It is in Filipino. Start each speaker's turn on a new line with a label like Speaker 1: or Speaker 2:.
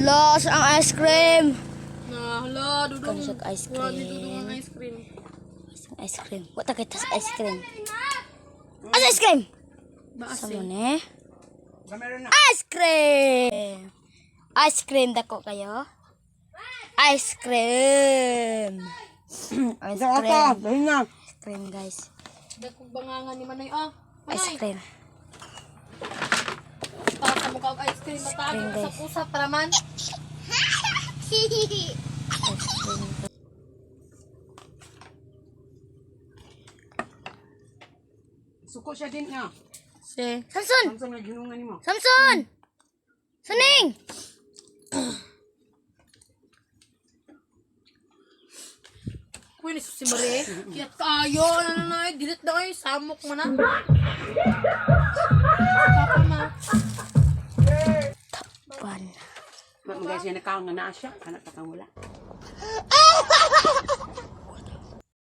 Speaker 1: Hala, ang ice cream.
Speaker 2: Hala, dudong.
Speaker 1: Kansag ice
Speaker 2: Wala ni dudong
Speaker 1: cream.
Speaker 2: ang ice cream.
Speaker 1: Ice cream. Wata kita sa ice cream. Asa ice cream?
Speaker 2: Baase.
Speaker 1: Samo ne? Ice cream. Ice cream dako kayo. Ice cream. Ice cream. Ice cream guys.
Speaker 2: Dakong bangangan ni Manay. Ah,
Speaker 1: Ice
Speaker 2: Manay.
Speaker 1: cream.
Speaker 2: Para sa mukha ice cream. Matagi
Speaker 1: cream,
Speaker 2: ka sa
Speaker 1: guys.
Speaker 2: pusa para man.
Speaker 3: Suko siya din niya.
Speaker 2: Si.
Speaker 1: Samson!
Speaker 3: Samsung naghinungan mo.
Speaker 1: Samson! Suning!
Speaker 2: Kuya ni si Marie. Kiyat kayo. Ano na eh. Dilit na kayo. Samok mo na. Papa na.
Speaker 1: Pan.
Speaker 3: Magay siya nakaon nga naa siya. Anak katang wala.
Speaker 1: Ah!